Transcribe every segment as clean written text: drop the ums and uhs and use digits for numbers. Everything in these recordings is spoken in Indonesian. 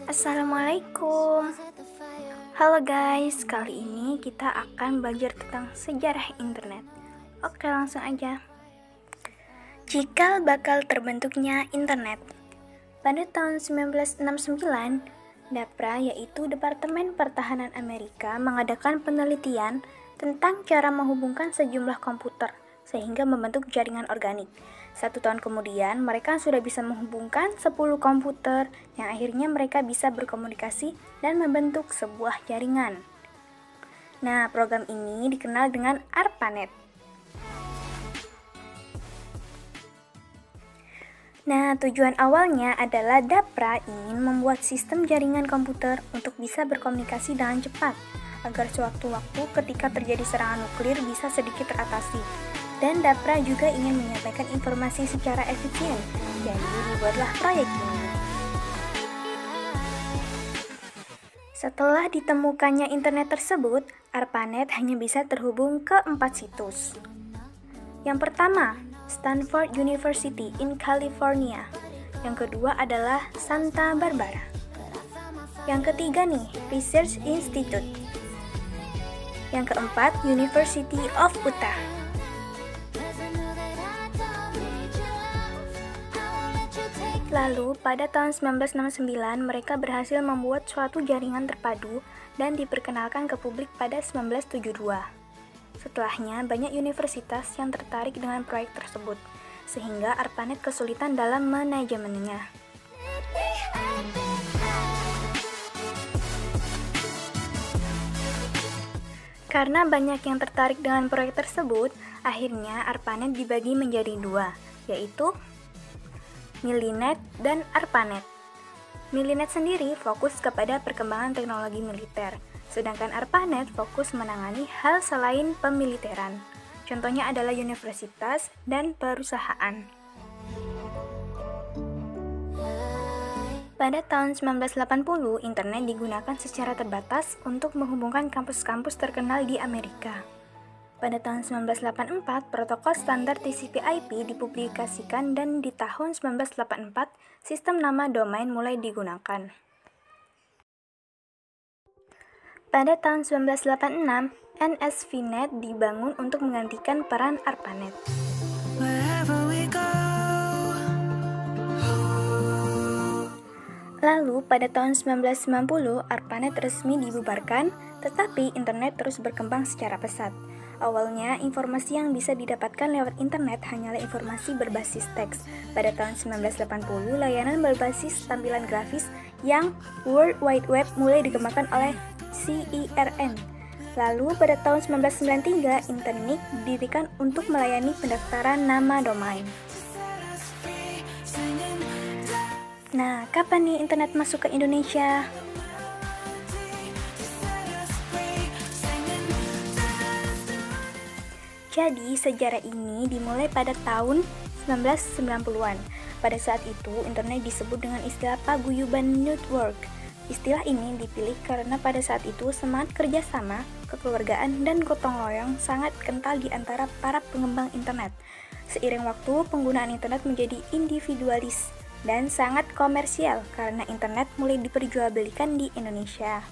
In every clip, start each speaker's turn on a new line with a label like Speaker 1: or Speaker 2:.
Speaker 1: Assalamualaikum. Halo guys, kali ini kita akan belajar tentang sejarah internet. Oke, langsung aja. Cikal bakal terbentuknya internet. Pada tahun 1969, DARPA yaitu Departemen Pertahanan Amerika mengadakan penelitian tentang cara menghubungkan sejumlah komputer sehingga membentuk jaringan organik. 1 tahun kemudian, mereka sudah bisa menghubungkan 10 komputer yang akhirnya mereka bisa berkomunikasi dan membentuk sebuah jaringan. Nah, program ini dikenal dengan ARPANET. Nah, tujuan awalnya adalah DARPA ingin membuat sistem jaringan komputer untuk bisa berkomunikasi dengan cepat, agar sewaktu-waktu ketika terjadi serangan nuklir bisa sedikit teratasi. Dan DARPA juga ingin menyampaikan informasi secara efisien, jadi dibuatlah proyek ini. Setelah ditemukannya internet tersebut, ARPANET hanya bisa terhubung ke 4 situs. Yang pertama, Stanford University in California. Yang kedua adalah Santa Barbara. Yang ketiga nih, Research Institute. Yang keempat, University of Utah. Lalu, pada tahun 1969, mereka berhasil membuat suatu jaringan terpadu dan diperkenalkan ke publik pada 1972. Setelahnya, banyak universitas yang tertarik dengan proyek tersebut, sehingga ARPANET kesulitan dalam manajemennya. Karena banyak yang tertarik dengan proyek tersebut, akhirnya ARPANET dibagi menjadi 2, yaitu Milinet dan ARPANET. Milinet sendiri fokus kepada perkembangan teknologi militer, sedangkan ARPANET fokus menangani hal selain pemiliteran. Contohnya adalah universitas dan perusahaan. Pada tahun 1980, internet digunakan secara terbatas untuk menghubungkan kampus-kampus terkenal di Amerika. Pada tahun 1984, protokol standar TCP/IP dipublikasikan dan di tahun 1984, sistem nama domain mulai digunakan. Pada tahun 1986, NSVNet dibangun untuk menggantikan peran ARPANET. Lalu, pada tahun 1990, ARPANET resmi dibubarkan, tetapi internet terus berkembang secara pesat. Awalnya, informasi yang bisa didapatkan lewat internet hanyalah informasi berbasis teks. Pada tahun 1980, layanan berbasis tampilan grafis yang World Wide Web mulai dikembangkan oleh CERN. Lalu, pada tahun 1993, Internet didirikan untuk melayani pendaftaran nama domain. Nah, kapan nih internet masuk ke Indonesia? Jadi, sejarah ini dimulai pada tahun 1990-an. Pada saat itu, internet disebut dengan istilah paguyuban network. Istilah ini dipilih karena pada saat itu semangat kerjasama, kekeluargaan, dan gotong royong sangat kental di antara para pengembang internet. Seiring waktu, penggunaan internet menjadi individualis dan sangat komersial karena internet mulai diperjualbelikan di Indonesia.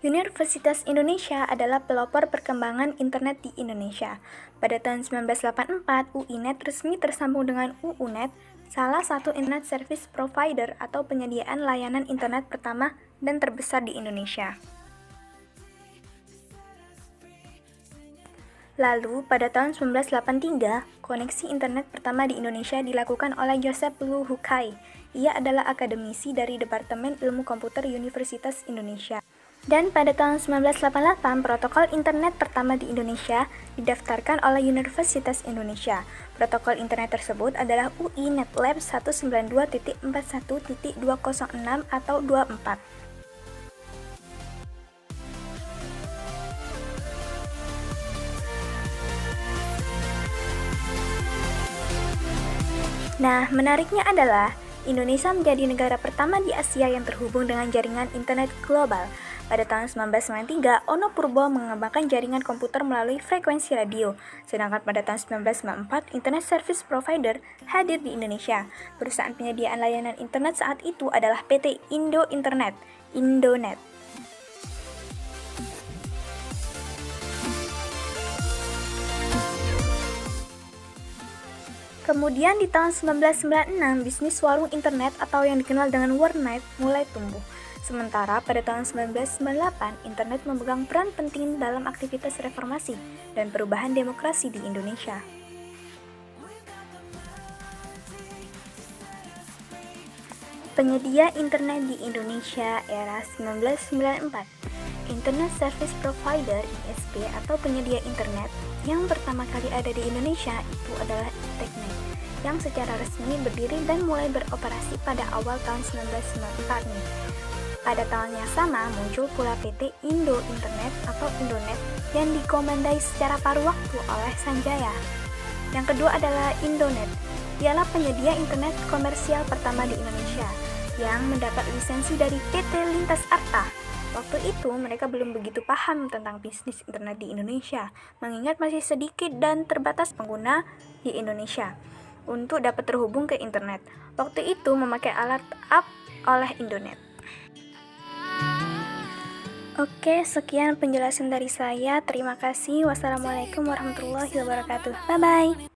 Speaker 1: Universitas Indonesia adalah pelopor perkembangan internet di Indonesia. Pada tahun 1984, UINet resmi tersambung dengan UUNet, salah satu internet service provider atau penyediaan layanan internet pertama dan terbesar di Indonesia. Lalu, pada tahun 1983, koneksi internet pertama di Indonesia dilakukan oleh Joseph Lu Hukai. Ia adalah akademisi dari Departemen Ilmu Komputer Universitas Indonesia. Dan pada tahun 1988, protokol internet pertama di Indonesia didaftarkan oleh Universitas Indonesia. Protokol internet tersebut adalah UI NetLab 192.41.206 atau 24. Nah, menariknya adalah Indonesia menjadi negara pertama di Asia yang terhubung dengan jaringan internet global. Pada tahun 1993, Ono Purbo mengembangkan jaringan komputer melalui frekuensi radio. Sedangkan pada tahun 1994, Internet Service Provider hadir di Indonesia. Perusahaan penyediaan layanan internet saat itu adalah PT Indo Internet, Indonet. Kemudian di tahun 1996, bisnis warung internet atau yang dikenal dengan warnet mulai tumbuh. Sementara pada tahun 1998, internet memegang peran penting dalam aktivitas reformasi dan perubahan demokrasi di Indonesia. Penyedia internet di Indonesia era 1994. Internet Service Provider (ISP) atau penyedia internet yang pertama kali ada di Indonesia itu adalah Teknet, yang secara resmi berdiri dan mulai beroperasi pada awal tahun 1994 nih. Pada tahun yang sama muncul pula PT Indo Internet atau Indonet yang dikomandai secara paruh waktu oleh Sanjaya. Yang kedua adalah Indonet, ialah penyedia internet komersial pertama di Indonesia yang mendapat lisensi dari PT Lintas Arta. Waktu itu mereka belum begitu paham tentang bisnis internet di Indonesia, mengingat masih sedikit dan terbatas pengguna di Indonesia untuk dapat terhubung ke internet. Waktu itu memakai alat up oleh Indonet. Oke, sekian penjelasan dari saya. Terima kasih. Wassalamualaikum warahmatullahi wabarakatuh. Bye-bye.